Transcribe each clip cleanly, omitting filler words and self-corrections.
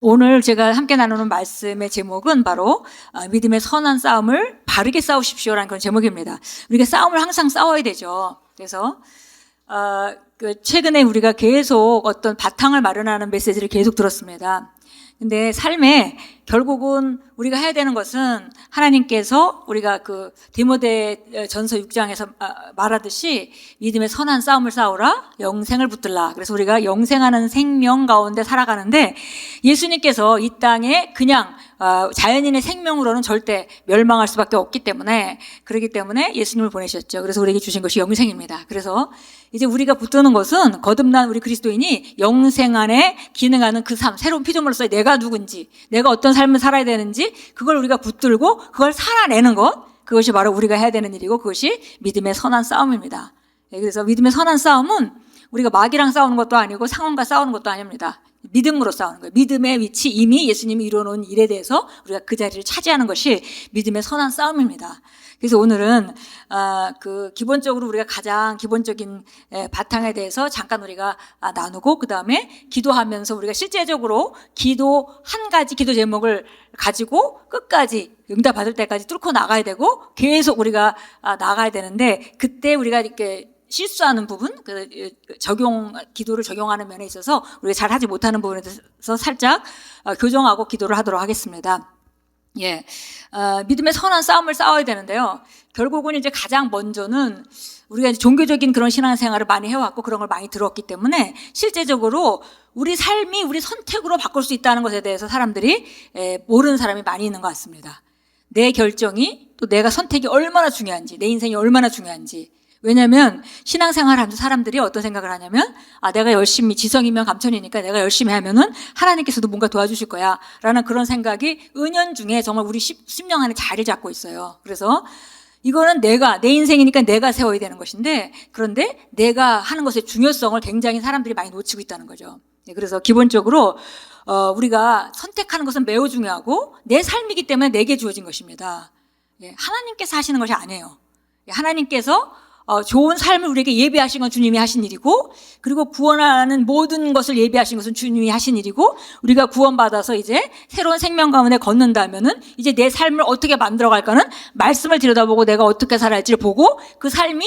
오늘 제가 함께 나누는 말씀의 제목은 바로 믿음의 선한 싸움을 바르게 싸우십시오라는 그런 제목입니다. 우리가 싸움을 항상 싸워야 되죠. 그래서 최근에 우리가 계속 어떤 바탕을 마련하는 메시지를 계속 들었습니다. 근데 삶에 결국은 우리가 해야 되는 것은 하나님께서 우리가 그 디모데 전서 6장에서 말하듯이 믿음의 선한 싸움을 싸우라, 영생을 붙들라. 그래서 우리가 영생하는 생명 가운데 살아가는데 예수님께서 이 땅에 그냥 자연인의 생명으로는 절대 멸망할 수밖에 없기 때문에, 그렇기 때문에 예수님을 보내셨죠. 그래서 우리에게 주신 것이 영생입니다. 그래서 이제 우리가 붙드는 것은 거듭난 우리 그리스도인이 영생 안에 기능하는 그 삶, 새로운 피조물로서 내가 누군지, 내가 어떤 삶을 살아야 되는지 그걸 우리가 붙들고 그걸 살아내는 것, 그것이 바로 우리가 해야 되는 일이고 그것이 믿음의 선한 싸움입니다. 그래서 믿음의 선한 싸움은 우리가 마귀랑 싸우는 것도 아니고 상황과 싸우는 것도 아닙니다. 믿음으로 싸우는 거예요. 믿음의 위치, 이미 예수님이 이루어놓은 일에 대해서 우리가 그 자리를 차지하는 것이 믿음의 선한 싸움입니다. 그래서 오늘은 기본적으로 우리가 가장 기본적인 바탕에 대해서 잠깐 우리가 나누고, 그 다음에 기도하면서 우리가 실제적으로 기도 한 가지 기도 제목을 가지고 끝까지 응답 받을 때까지 뚫고 나가야 되고 계속 우리가 나가야 되는데, 그때 우리가 이렇게 실수하는 부분, 기도를 적용하는 면에 있어서 우리가 잘 하지 못하는 부분에 대해서 살짝 교정하고 기도를 하도록 하겠습니다. 믿음의 선한 싸움을 싸워야 되는데요. 결국은 이제 가장 먼저는 우리가 이제 종교적인 그런 신앙생활을 많이 해왔고 그런 걸 많이 들었기 때문에 실제적으로 우리 삶이 우리 선택으로 바꿀 수 있다는 것에 대해서 사람들이 모르는 사람이 많이 있는 것 같습니다. 내 결정이, 또 내가 선택이 얼마나 중요한지, 내 인생이 얼마나 중요한지. 왜냐하면 신앙생활을 하면서 사람들이 어떤 생각을 하냐면, 내가 열심히, 지성이면 감천이니까 내가 열심히 하면은 하나님께서도 뭔가 도와주실 거야 라는 그런 생각이 은연중에 정말 우리 심령 안에 자리 잡고 있어요. 그래서 이거는 내 인생이니까 내가 세워야 되는 것인데, 그런데 내가 하는 것의 중요성을 굉장히 사람들이 많이 놓치고 있다는 거죠. 그래서 기본적으로 우리가 선택하는 것은 매우 중요하고 내 삶이기 때문에 내게 주어진 것입니다. 하나님께서 하시는 것이 아니에요. 하나님께서 좋은 삶을 우리에게 예비하신 건 주님이 하신 일이고, 그리고 구원하는 모든 것을 예비하신 것은 주님이 하신 일이고, 우리가 구원받아서 이제 새로운 생명 가운데 걷는다면은 이제 내 삶을 어떻게 만들어갈까는 말씀을 들여다보고 내가 어떻게 살아야지를 보고, 그 삶이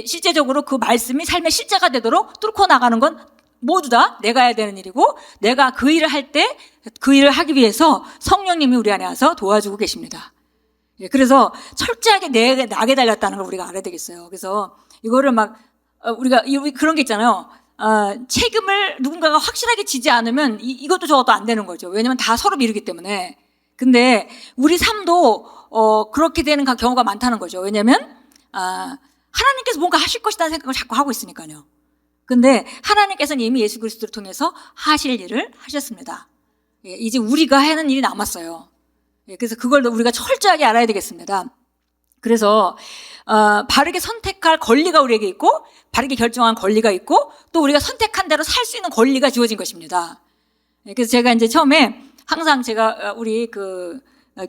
실제적으로 그 말씀이 삶의 실제가 되도록 뚫고 나가는 건 모두 다 내가 해야 되는 일이고, 내가 그 일을 할 때 그 일을 하기 위해서 성령님이 우리 안에 와서 도와주고 계십니다. 그래서 철저하게 나게 달렸다는 걸 우리가 알아야 되겠어요. 그래서 이거를 우리가 그런 게 있잖아요. 책임을 누군가가 확실하게 지지 않으면 이것도 저것도 안 되는 거죠. 왜냐면 다 서로 미루기 때문에. 근데 우리 삶도 그렇게 되는 경우가 많다는 거죠. 왜냐면 하나님께서 뭔가 하실 것이라는 생각을 자꾸 하고 있으니까요. 근데 하나님께서는 이미 예수 그리스도를 통해서 하실 일을 하셨습니다. 이제 우리가 하는 일이 남았어요. 그래서 그걸 우리가 철저하게 알아야 되겠습니다. 그래서 바르게 선택할 권리가 우리에게 있고, 바르게 결정한 권리가 있고, 또 우리가 선택한 대로 살 수 있는 권리가 주어진 것입니다. 그래서 제가 이제 처음에 항상 제가 우리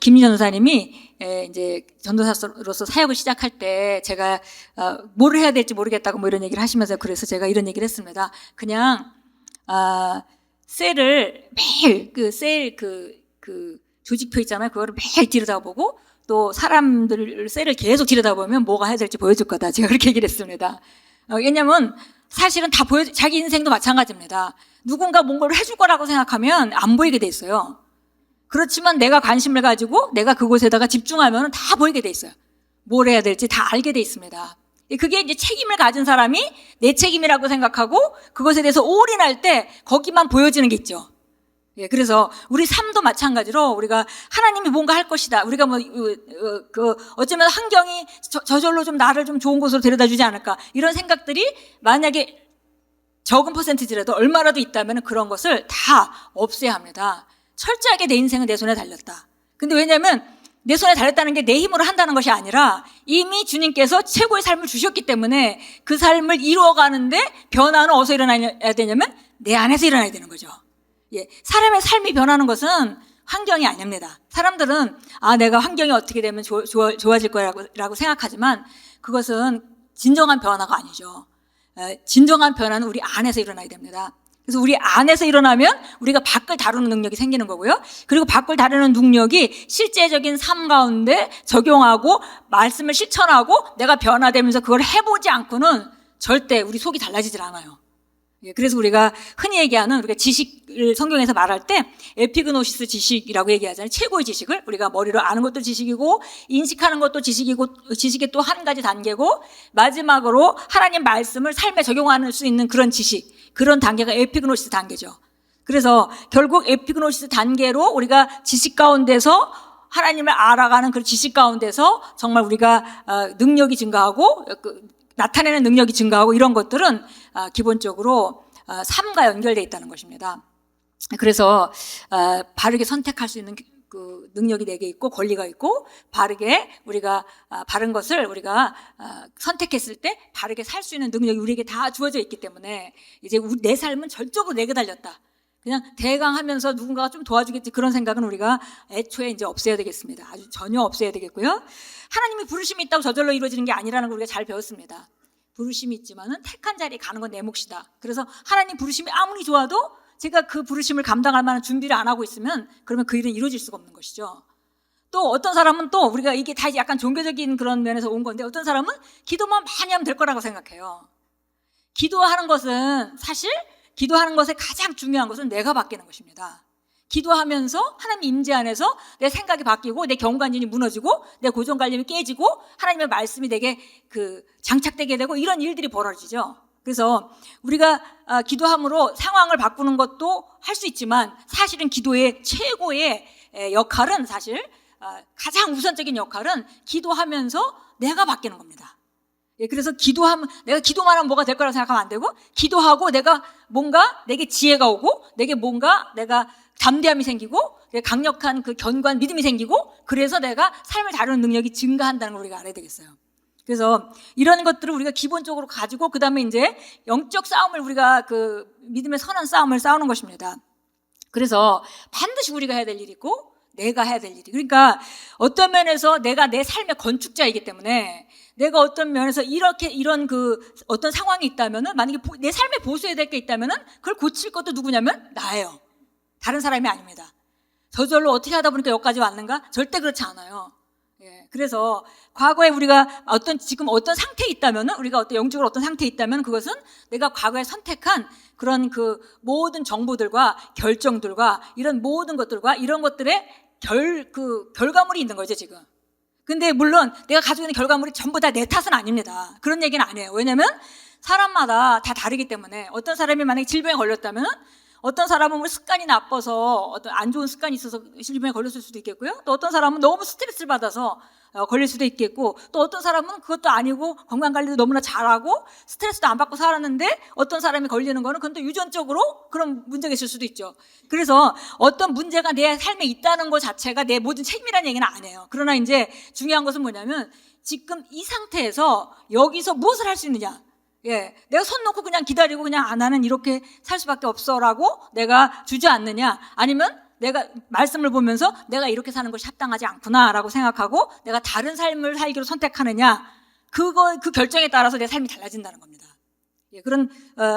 김민정 전도사님이 이제 전도사로서 사역을 시작할 때 제가 뭐를 해야 될지 모르겠다고 이런 얘기를 하시면서, 그래서 제가 이런 얘기를 했습니다. 그냥 셀을 매일 조직표 있잖아요. 그거를 매일 들여다보고, 또 사람들 셀을 계속 들여다보면 뭐가 해야 될지 보여줄 거다. 제가 그렇게 얘기를 했습니다. 왜냐면 사실은 다 자기 인생도 마찬가지입니다. 누군가 뭔가를 해줄 거라고 생각하면 안 보이게 돼 있어요. 그렇지만 내가 관심을 가지고 내가 그곳에다가 집중하면 다 보이게 돼 있어요. 뭘 해야 될지 다 알게 돼 있습니다. 그게 이제 책임을 가진 사람이 내 책임이라고 생각하고 그것에 대해서 올인할 때 거기만 보여지는 게 있죠. 그래서 우리 삶도 마찬가지로 우리가 하나님이 뭔가 할 것이다. 우리가 어쩌면 환경이 저절로 좀 나를 좀 좋은 곳으로 데려다 주지 않을까. 이런 생각들이 만약에 적은 퍼센티지라도 얼마라도 있다면 그런 것을 다 없애야 합니다. 철저하게 내 인생은 내 손에 달렸다. 근데 왜냐면 내 손에 달렸다는 게 내 힘으로 한다는 것이 아니라 이미 주님께서 최고의 삶을 주셨기 때문에 그 삶을 이루어가는데 변화는 어디서 일어나야 되냐면 내 안에서 일어나야 되는 거죠. 사람의 삶이 변하는 것은 환경이 아닙니다. 사람들은 내가 환경이 어떻게 되면 좋아질 거라고 생각하지만 그것은 진정한 변화가 아니죠. 진정한 변화는 우리 안에서 일어나야 됩니다. 그래서 우리 안에서 일어나면 우리가 밖을 다루는 능력이 생기는 거고요. 그리고 밖을 다루는 능력이 실제적인 삶 가운데 적용하고 말씀을 실천하고 내가 변화되면서 그걸 해보지 않고는 절대 우리 속이 달라지질 않아요. 그래서 우리가 흔히 얘기하는 우리가 지식을 성경에서 말할 때 에피그노시스 지식이라고 얘기하잖아요. 최고의 지식을 우리가 머리로 아는 것도 지식이고 인식하는 것도 지식이고 지식의 또 한 가지 단계고 마지막으로 하나님 말씀을 삶에 적용할 수 있는 그런 지식, 그런 단계가 에피그노시스 단계죠. 그래서 결국 에피그노시스 단계로 우리가 지식 가운데서 하나님을 알아가는 그 지식 가운데서 정말 우리가 능력이 증가하고 나타내는 능력이 증가하고 이런 것들은 기본적으로 삶과 연결되어 있다는 것입니다. 그래서 바르게 선택할 수 있는 그 능력이 내게 있고 권리가 있고 바르게 우리가 바른 것을 우리가 선택했을 때 바르게 살 수 있는 능력이 우리에게 다 주어져 있기 때문에 이제 내 삶은 절적으로 내게 달렸다. 그냥 대강하면서 누군가가 좀 도와주겠지 그런 생각은 우리가 애초에 이제 없애야 되겠습니다. 아주 전혀 없애야 되겠고요. 하나님이 부르심이 있다고 저절로 이루어지는 게 아니라는 걸 우리가 잘 배웠습니다. 부르심이 있지만은 택한 자리에 가는 건 내 몫이다. 그래서 하나님 부르심이 아무리 좋아도 제가 그 부르심을 감당할 만한 준비를 안 하고 있으면 그러면 그 일은 이루어질 수가 없는 것이죠. 또 어떤 사람은 또 우리가 이게 다 약간 종교적인 그런 면에서 온 건데 어떤 사람은 기도만 많이 하면 될 거라고 생각해요. 기도하는 것은 사실 기도하는 것의 가장 중요한 것은 내가 바뀌는 것입니다. 기도하면서 하나님 임재 안에서 내 생각이 바뀌고 내 경관진이 무너지고 내 고정관념이 깨지고 하나님의 말씀이 내게 장착되게 되고 이런 일들이 벌어지죠. 그래서 우리가 기도함으로 상황을 바꾸는 것도 할 수 있지만 사실은 기도의 최고의 역할은 사실 가장 우선적인 역할은 기도하면서 내가 바뀌는 겁니다. 그래서 내가 기도만 하면 뭐가 될 거라고 생각하면 안 되고 기도하고 내가 뭔가 내게 지혜가 오고 내게 뭔가 내가 담대함이 생기고 강력한 그 견고한 믿음이 생기고 그래서 내가 삶을 다루는 능력이 증가한다는 걸 우리가 알아야 되겠어요. 그래서 이런 것들을 우리가 기본적으로 가지고 그 다음에 이제 영적 싸움을 우리가 그 믿음의 선한 싸움을 싸우는 것입니다. 그래서 반드시 우리가 해야 될 일이 있고 내가 해야 될 일이. 그러니까 어떤 면에서 내가 내 삶의 건축자이기 때문에 내가 어떤 면에서 이런 어떤 상황이 있다면은 만약에 내 삶에 보수해야 될 게 있다면은 그걸 고칠 것도 누구냐면 나예요. 다른 사람이 아닙니다. 저절로 어떻게 하다 보니까 여기까지 왔는가? 절대 그렇지 않아요. 그래서 과거에 우리가 지금 어떤 상태에 있다면은 우리가 영적으로 어떤 상태에 있다면 그것은 내가 과거에 선택한 그런 그 모든 정보들과 결정들과 이런 모든 것들과 이런 것들의 결과물이 있는 거죠, 지금. 근데 물론 내가 가지고 있는 결과물이 전부 다 내 탓은 아닙니다. 그런 얘기는 아니에요. 왜냐면 사람마다 다 다르기 때문에 어떤 사람이 만약에 질병에 걸렸다면 어떤 사람은 습관이 나빠서 어떤 안 좋은 습관이 있어서 질병에 걸렸을 수도 있겠고요. 또 어떤 사람은 너무 스트레스를 받아서 걸릴 수도 있겠고 또 어떤 사람은 그것도 아니고 건강관리도 너무나 잘하고 스트레스도 안 받고 살았는데 어떤 사람이 걸리는 거는 그건 또 유전적으로 그런 문제가 있을 수도 있죠. 그래서 어떤 문제가 내 삶에 있다는 것 자체가 내 모든 책임이라는 얘기는 안 해요. 그러나 이제 중요한 것은 뭐냐면 지금 이 상태에서 여기서 무엇을 할 수 있느냐. 내가 손 놓고 그냥 기다리고 그냥 나는 이렇게 살 수밖에 없어라고 내가 주저앉느냐 아니면 내가 말씀을 보면서 내가 이렇게 사는 것이 합당하지 않구나라고 생각하고 내가 다른 삶을 살기로 선택하느냐 그 결정에 따라서 내 삶이 달라진다는 겁니다. 그런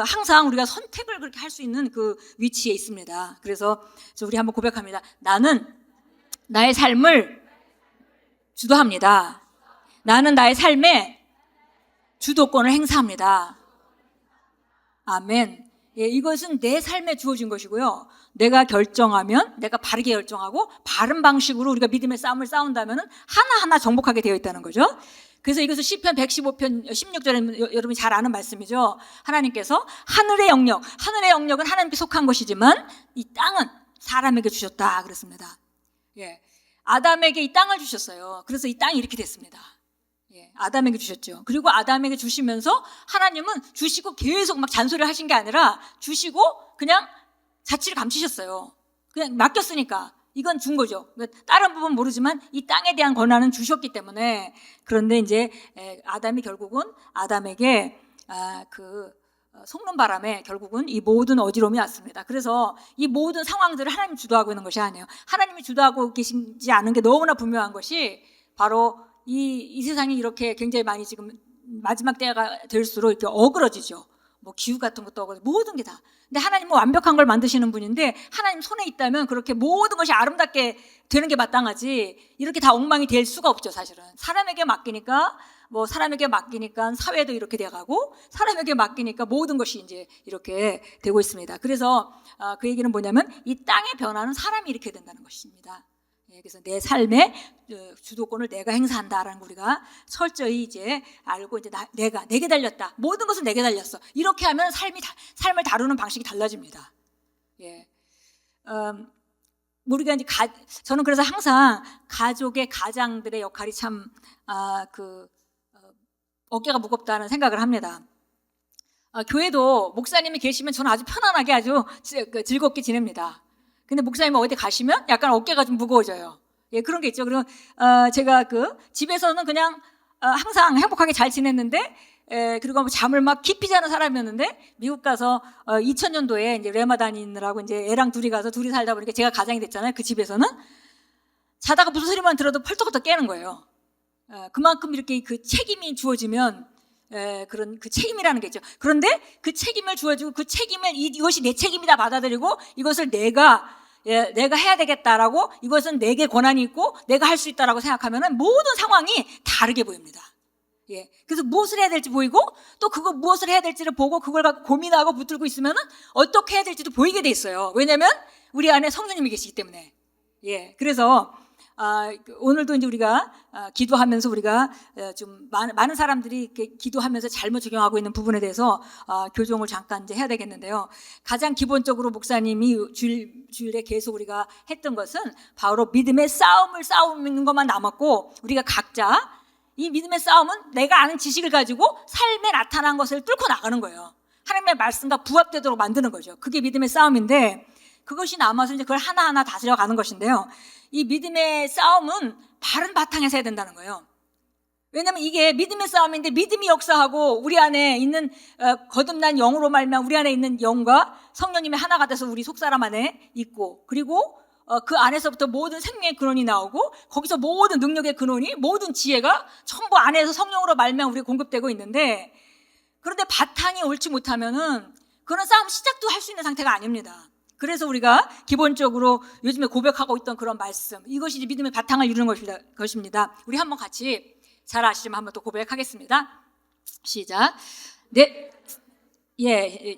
항상 우리가 선택을 그렇게 할 수 있는 그 위치에 있습니다. 그래서 우리 한번 고백합니다. 나는 나의 삶을 주도합니다. 나는 나의 삶에 주도권을 행사합니다. 아멘. 이것은 내 삶에 주어진 것이고요. 내가 결정하면 내가 바르게 결정하고 바른 방식으로 우리가 믿음의 싸움을 싸운다면 하나하나 정복하게 되어 있다는 거죠. 그래서 이것을 시편 115편 16절에 여러분이 잘 아는 말씀이죠. 하나님께서 하늘의 영역은 하나님께 속한 것이지만 이 땅은 사람에게 주셨다 그랬습니다. 아담에게 이 땅을 주셨어요. 그래서 이 땅이 이렇게 됐습니다. 아담에게 주셨죠. 그리고 아담에게 주시면서 하나님은 주시고 계속 막 잔소리를 하신 게 아니라 주시고 그냥 자취를 감추셨어요. 그냥 맡겼으니까 이건 준 거죠. 다른 부분 모르지만 이 땅에 대한 권한은 주셨기 때문에. 그런데 이제 아담이 결국은 아담에게 속는 바람에 결국은 이 모든 어지러움이 왔습니다. 그래서 이 모든 상황들을 하나님이 주도하고 있는 것이 아니에요. 하나님이 주도하고 계시지 않은 게 너무나 분명한 것이 바로 이 세상이 이렇게 굉장히 많이 지금 마지막 때가 될수록 이렇게 어그러지죠. 뭐 기후 같은 것도 하고 모든 게 다. 근데 하나님은 완벽한 걸 만드시는 분인데 하나님 손에 있다면 그렇게 모든 것이 아름답게 되는 게 마땅하지 이렇게 다 엉망이 될 수가 없죠. 사실은 사람에게 맡기니까 사회도 이렇게 돼가고 사람에게 맡기니까 모든 것이 이제 이렇게 되고 있습니다. 그래서 그 얘기는 뭐냐면 이 땅의 변화는 사람이 일으켜야 된다는 것입니다. 그래서 내 삶의 주도권을 내가 행사한다라는 거 우리가 철저히 이제 알고 이제 내게 달렸다. 모든 것은 내게 달렸어. 이렇게 하면 삶을 다루는 방식이 달라집니다. 예. 우리가 이제 저는 그래서 항상 가장들의 역할이 참 어깨가 무겁다는 생각을 합니다. 교회도 목사님이 계시면 저는 아주 편안하게 아주 즐겁게 지냅니다. 근데 목사님이 어디 가시면 약간 어깨가 좀 무거워져요. 예, 그런 게 있죠. 그리고 제가 집에서는 그냥 항상 행복하게 잘 지냈는데 그리고 뭐 잠을 막 깊이 자는 사람이었는데 미국 가서 2000년도에 이제 레마 다니느라고 이제 애랑 둘이 가서 둘이 살다 보니까 제가 가장이 됐잖아요. 그 집에서는 자다가 무슨 소리만 들어도 펄떡펄떡 깨는 거예요. 그만큼 이렇게 그 책임이 주어지면 그런 그 책임이라는 게 있죠. 그런데 그 책임을 주어지고 그 책임을 이것이 내 책임이다 받아들이고 이것을 내가 해야 되겠다라고 이것은 내게 권한이 있고 내가 할 수 있다라고 생각하면은 모든 상황이 다르게 보입니다. 예. 그래서 무엇을 해야 될지 보이고 또 그거 무엇을 해야 될지를 보고 그걸 갖고 고민하고 붙들고 있으면은 어떻게 해야 될지도 보이게 돼 있어요. 왜냐면 우리 안에 성령님이 계시기 때문에. 예. 그래서 오늘도 이제 우리가 기도하면서 우리가 좀 많은 사람들이 이렇게 기도하면서 잘못 적용하고 있는 부분에 대해서 교정을 잠깐 이제 해야 되겠는데요. 가장 기본적으로 목사님이 주일에 계속 우리가 했던 것은 바로 믿음의 싸움을 싸우는 것만 남았고 우리가 각자 이 믿음의 싸움은 내가 아는 지식을 가지고 삶에 나타난 것을 뚫고 나가는 거예요. 하나님의 말씀과 부합되도록 만드는 거죠. 그게 믿음의 싸움인데 그것이 남아서 이제 그걸 하나하나 다스려가는 것인데요. 이 믿음의 싸움은 바른 바탕에서 해야 된다는 거예요. 왜냐하면 이게 믿음의 싸움인데 믿음이 역사하고 우리 안에 있는 거듭난 영으로 말미암아 우리 안에 있는 영과 성령님이 하나가 돼서 우리 속사람 안에 있고 그리고 그 안에서부터 모든 생명의 근원이 나오고 거기서 모든 능력의 근원이 모든 지혜가 전부 안에서 성령으로 말미암아 우리가 공급되고 있는데 그런데 바탕이 옳지 못하면은 그런 싸움 시작도 할 수 있는 상태가 아닙니다. 그래서 우리가 기본적으로 요즘에 고백하고 있던 그런 말씀 이것이 이제 믿음의 바탕을 이루는 것입니다. 우리 한번 같이 잘 아시지만 한번 또 고백하겠습니다. 시작.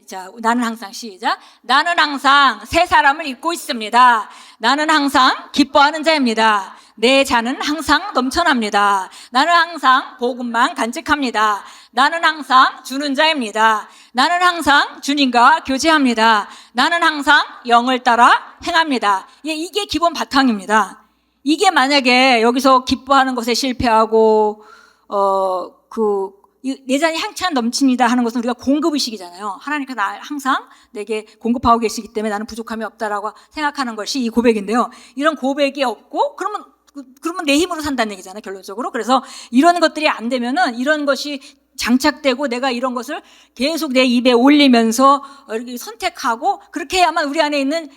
자, 나는 항상 시작. 나는 항상 새 사람을 입고 있습니다. 나는 항상 기뻐하는 자입니다. 내 잔은 항상 넘쳐납니다. 나는 항상 복음만 간직합니다. 나는 항상 주는 자입니다. 나는 항상 주님과 교제합니다. 나는 항상 영을 따라 행합니다. 이게 기본 바탕입니다. 이게 만약에 여기서 기뻐하는 것에 실패하고 내 잔이 한참 넘칩니다 하는 것은 우리가 공급의식이잖아요. 하나님께서 나 항상 내게 공급하고 계시기 때문에 나는 부족함이 없다라고 생각하는 것이 이 고백인데요. 이런 고백이 없고 그러면 내 힘으로 산다는 얘기잖아요, 결론적으로. 그래서 이런 것들이 안 되면은 이런 것이 장착되고 내가 이런 것을 계속 내 입에 올리면서 이렇게 선택하고 그렇게 해야만 우리 안에 있는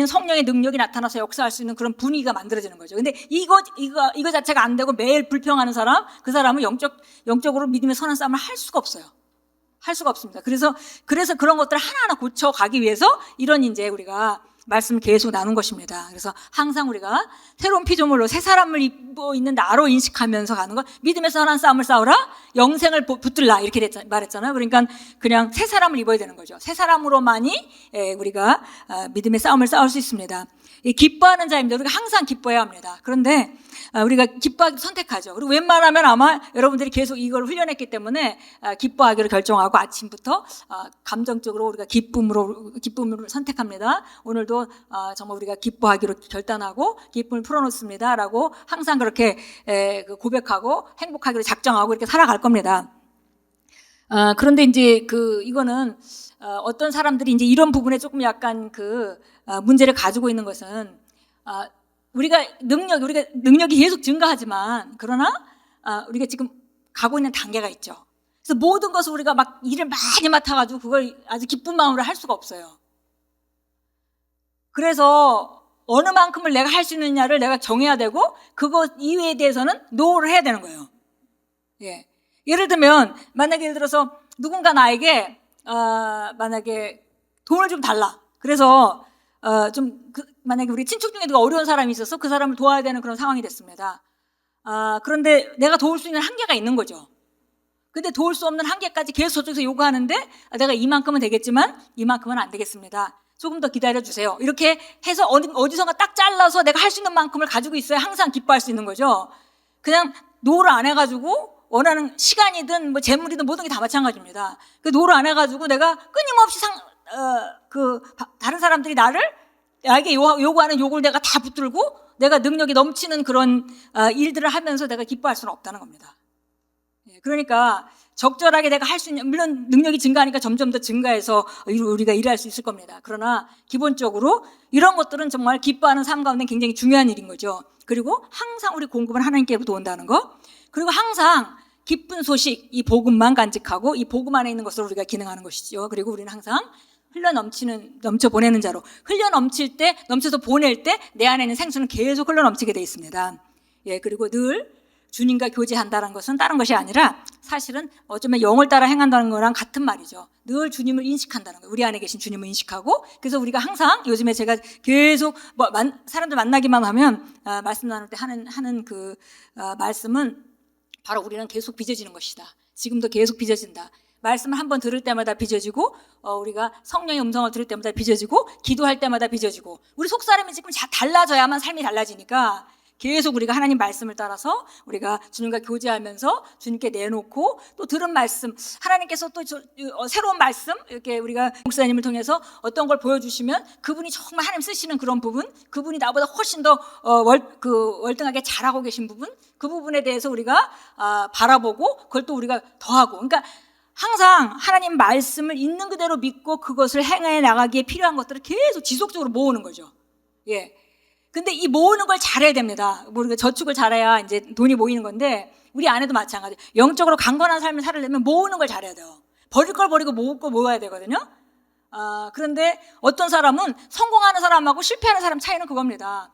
성령의 능력이 나타나서 역사할 수 있는 그런 분위기가 만들어지는 거죠. 근데 이거 자체가 안 되고 매일 불평하는 사람, 그 사람은 영적으로 믿음의 선한 싸움을 할 수가 없어요. 할 수가 없습니다. 그래서 그런 것들을 하나하나 고쳐가기 위해서 이런 이제 우리가 말씀을 계속 나눈 것입니다. 그래서 항상 우리가 새로운 피조물로 새 사람을 입고 있는 나로 인식하면서 가는 것, 믿음의 선한 싸움을 싸우라, 영생을 붙들라 이렇게 말했잖아요. 그러니까 그냥 새 사람을 입어야 되는 거죠. 새 사람으로만이 우리가 믿음의 싸움을 싸울 수 있습니다. 기뻐하는 자입니다. 우리가 항상 기뻐해야 합니다. 그런데 우리가 기뻐하기 선택하죠. 그리고 웬만하면 아마 여러분들이 계속 이걸 훈련했기 때문에 기뻐하기로 결정하고 아침부터 감정적으로 우리가 기쁨을 선택합니다. 오늘도 정말 우리가 기뻐하기로 결단하고 기쁨을 풀어놓습니다라고 항상 그렇게 고백하고 행복하기로 작정하고 이렇게 살아갈 겁니다. 그런데 이제 이거는 어떤 사람들이 이제 이런 부분에 조금 약간 문제를 가지고 있는 것은 우리가 능력이 계속 증가하지만 그러나 우리가 지금 가고 있는 단계가 있죠. 그래서 모든 것을 우리가 막 일을 많이 맡아가지고 그걸 아주 기쁜 마음으로 할 수가 없어요. 그래서 어느 만큼을 내가 할 수 있느냐를 내가 정해야 되고 그것 이외에 대해서는 노를 해야 되는 거예요. 예. 예를 들면 만약에 예를 들어서 누군가 나에게 만약에 돈을 좀 달라. 그래서 만약에 우리 친척 중에 누가 어려운 사람이 있어서 그 사람을 도와야 되는 그런 상황이 됐습니다. 그런데 내가 도울 수 있는 한계가 있는 거죠. 근데 도울 수 없는 한계까지 계속 저쪽에서 요구하는데 내가 이만큼은 되겠지만 이만큼은 안 되겠습니다. 조금 더 기다려주세요. 이렇게 해서 어디선가 딱 잘라서 내가 할 수 있는 만큼을 가지고 있어야 항상 기뻐할 수 있는 거죠. 그냥 노를 안 해가지고 원하는 시간이든 뭐 재물이든 모든 게 다 마찬가지입니다. 그 노를 안 해가지고 내가 끊임없이 다른 사람들이 나에게 요구하는 요구를 내가 다 붙들고 내가 능력이 넘치는 그런 일들을 하면서 내가 기뻐할 수는 없다는 겁니다. 그러니까 적절하게 내가 할 수 있는, 물론 능력이 증가하니까 점점 더 증가해서 우리가 일할 수 있을 겁니다. 그러나 기본적으로 이런 것들은 정말 기뻐하는 삶 가운데 굉장히 중요한 일인 거죠. 그리고 항상 우리 공급은 하나님께로부터 온다는 거. 그리고 항상 기쁜 소식, 이 복음만 간직하고 이 복음 안에 있는 것으로 우리가 기능하는 것이죠. 그리고 우리는 항상 넘쳐 보내는 자로, 흘러 넘칠 때, 넘쳐서 보낼 때 내 안에 있는 생수는 계속 흘러 넘치게 돼 있습니다. 그리고 늘 주님과 교제한다는 것은 다른 것이 아니라 사실은 어쩌면 영을 따라 행한다는 거랑 같은 말이죠. 늘 주님을 인식한다는 거예요. 우리 안에 계신 주님을 인식하고, 그래서 우리가 항상 요즘에 제가 계속 사람들 만나기만 하면 말씀 나눌 때 하는 그 말씀은 바로 우리는 계속 빚어지는 것이다. 지금도 계속 빚어진다. 말씀을 한번 들을 때마다 빚어지고, 우리가 성령의 음성을 들을 때마다 빚어지고, 기도할 때마다 빚어지고, 우리 속사람이 지금 달라져야만 삶이 달라지니까 계속 우리가 하나님 말씀을 따라서 우리가 주님과 교제하면서 주님께 내놓고, 또 들은 말씀, 하나님께서 또 새로운 말씀, 이렇게 우리가 목사님을 통해서 어떤 걸 보여주시면 그분이 정말 하나님 쓰시는 그런 부분, 그분이 나보다 훨씬 더 월등하게 잘하고 계신 부분, 그 부분에 대해서 우리가 바라보고 그걸 또 우리가 더하고, 그러니까 항상 하나님 말씀을 있는 그대로 믿고 그것을 행해 나가기에 필요한 것들을 계속 지속적으로 모으는 거죠. 근데 이 모으는 걸 잘해야 됩니다. 우리가 저축을 잘해야 이제 돈이 모이는 건데, 우리 안에도 마찬가지. 영적으로 강건한 삶을 살려면 모으는 걸 잘해야 돼요. 버릴 걸 버리고 모을 걸 모아야 되거든요. 그런데 어떤 사람은 성공하는 사람하고 실패하는 사람 차이는 그겁니다.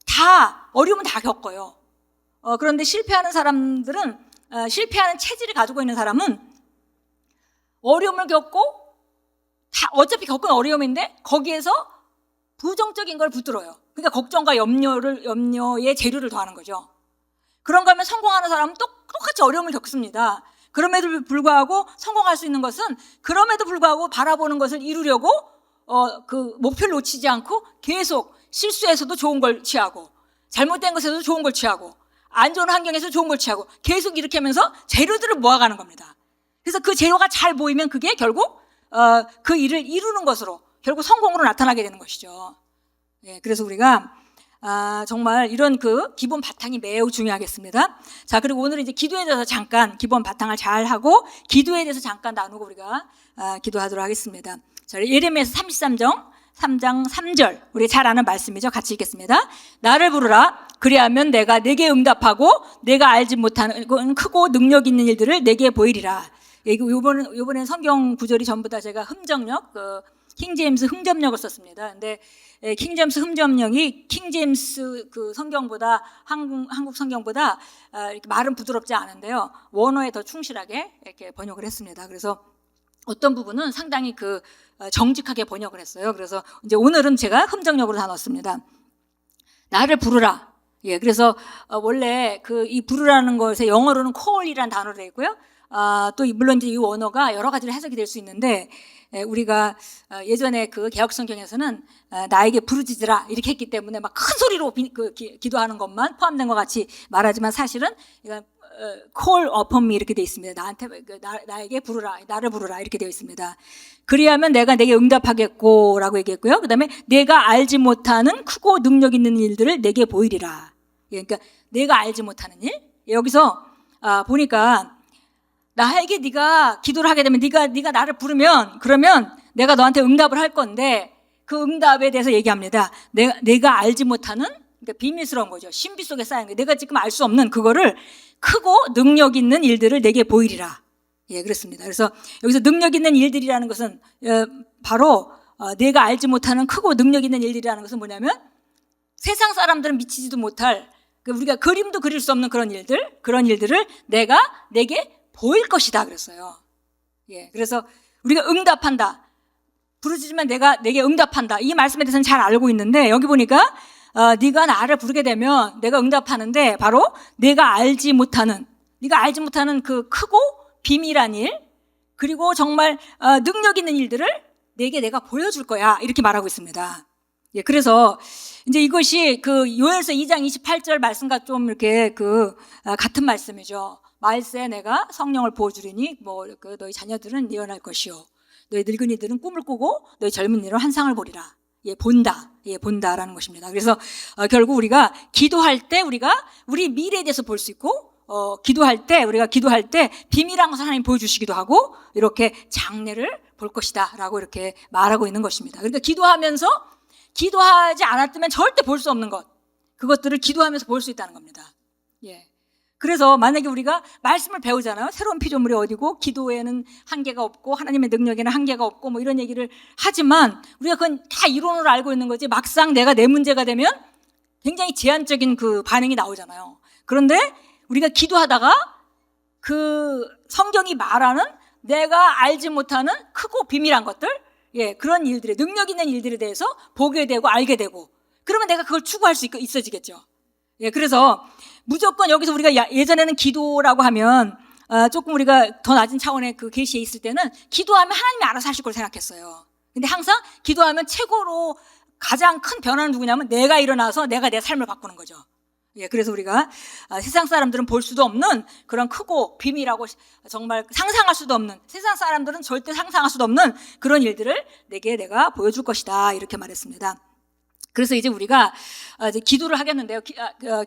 다 어려움은 다 겪어요. 그런데 실패하는 사람들은, 실패하는 체질을 가지고 있는 사람은 어려움을 겪고, 다 어차피 겪은 어려움인데 거기에서 부정적인 걸 붙들어요. 그러니까 걱정과 염려의 재료를 더하는 거죠. 그런가 하면 성공하는 사람은 똑같이 어려움을 겪습니다. 그럼에도 불구하고 성공할 수 있는 것은, 그럼에도 불구하고 바라보는 것을 이루려고 그 목표를 놓치지 않고 계속 실수에서도 좋은 걸 취하고, 잘못된 것에서도 좋은 걸 취하고, 안 좋은 환경에서 좋은 걸 취하고, 계속 이렇게 하면서 재료들을 모아가는 겁니다. 그래서 그 재료가 잘 모이면 그게 결국 그 일을 이루는 것으로 결국 성공으로 나타나게 되는 것이죠. 그래서 우리가 정말 이런 그 기본 바탕이 매우 중요하겠습니다. 자, 그리고 오늘은 이제 기도에 대해서 잠깐 기본 바탕을 잘 하고 기도에 대해서 잠깐 나누고 우리가 기도하도록 하겠습니다. 자, 예레미야서 33장 3절, 우리 잘 아는 말씀이죠. 같이 읽겠습니다. 나를 부르라. 그리하면 내가 내게 응답하고 내가 알지 못하는 크고 능력 있는 일들을 내게 보이리라. 요번에 성경 구절이 전부 다 제가 킹제임스 흥점력을 썼습니다. 근데 킹제임스 흥점력이 킹제임스 그 성경보다 한국 성경보다 이렇게 말은 부드럽지 않은데요. 원어에 더 충실하게 이렇게 번역을 했습니다. 그래서 어떤 부분은 상당히 정직하게 번역을 했어요. 그래서 이제 오늘은 제가 흥정력으로 다 넣었습니다. 나를 부르라. 그래서 원래 이 부르라는 것에 영어로는 call이라는 단어로 되어 있고요. 또 물론 이제 이 원어가 여러 가지로 해석이 될 수 있는데, 우리가 예전에 그 개혁 성경에서는 나에게 부르짖으라 이렇게 했기 때문에 막 큰 소리로 기도하는 것만 포함된 것 같이 말하지만, 사실은 이건 call upon me 이렇게 되어 있습니다. 나에게 부르라, 나를 부르라 이렇게 되어 있습니다. 그리하면 내가 내게 응답하겠고 라고 얘기했고요. 그 다음에 내가 알지 못하는 크고 능력 있는 일들을 내게 보이리라. 그러니까 내가 알지 못하는 일. 여기서 보니까 나에게 네가 기도를 하게 되면, 네가 나를 부르면, 그러면 내가 너한테 응답을 할 건데, 그 응답에 대해서 얘기합니다. 내가 알지 못하는, 그러니까 비밀스러운 거죠. 신비 속에 쌓인 거. 내가 지금 알 수 없는 그거를 크고 능력 있는 일들을 내게 보이리라. 그렇습니다. 그래서 여기서 능력 있는 일들이라는 것은 바로 내가 알지 못하는 크고 능력 있는 일들이라는 것은 뭐냐면, 세상 사람들은 미치지도 못할, 우리가 그림도 그릴 수 없는 그런 일들을 내가 내게 보일 것이다 그랬어요. 예, 그래서 우리가 응답한다. 부르짖으면 내게 응답한다. 이 말씀에 대해서는 잘 알고 있는데 여기 보니까 네가 나를 부르게 되면 내가 응답하는데 바로 네가 알지 못하는 그 크고 비밀한 일 그리고 정말 능력 있는 일들을 내가 보여줄 거야. 이렇게 말하고 있습니다. 예, 그래서 이제 이것이 그 요엘서 2장 28절 말씀과 좀 이렇게 같은 말씀이죠. 말세 내가 성령을 부어주리니 너희 자녀들은 예언할 것이요. 너희 늙은이들은 꿈을 꾸고 너희 젊은이들은 환상을 보리라. 예, 본다라는 것입니다. 그래서 결국 우리가 기도할 때 우리가 우리 미래에 대해서 볼 수 있고 우리가 기도할 때 비밀한 것을 하나님 보여주시기도 하고 이렇게 장래를 볼 것이다라고 이렇게 말하고 있는 것입니다. 그러니까 기도하지 않았다면 절대 볼 수 없는 그것들을 기도하면서 볼 수 있다는 겁니다. 예. 그래서 만약에 우리가 말씀을 배우잖아요. 새로운 피조물이 어디고 기도에는 한계가 없고 하나님의 능력에는 한계가 없고 이런 얘기를 하지만 우리가 그건 다 이론으로 알고 있는 거지 막상 내가 내 문제가 되면 굉장히 제한적인 그 반응이 나오잖아요. 그런데 우리가 기도하다가 그 성경이 말하는 내가 알지 못하는 크고 비밀한 것들, 예, 그런 일들에 능력 있는 일들에 대해서 보게 되고 알게 되고 그러면 내가 그걸 추구할 수 있어지겠죠. 예, 그래서 무조건 여기서 우리가 예전에는 기도라고 하면 조금 우리가 더 낮은 차원의 그 계시에 있을 때는 기도하면 하나님이 알아서 하실 걸 생각했어요. 근데 항상 기도하면 최고로 가장 큰 변화는 누구냐면 내가 일어나서 내가 내 삶을 바꾸는 거죠. 예, 그래서 우리가 세상 사람들은 볼 수도 없는 그런 크고 비밀하고 정말 상상할 수도 없는 세상 사람들은 절대 상상할 수도 없는 그런 일들을 내가 보여줄 것이다 이렇게 말했습니다. 그래서 이제 우리가 이제 기도를 하겠는데요.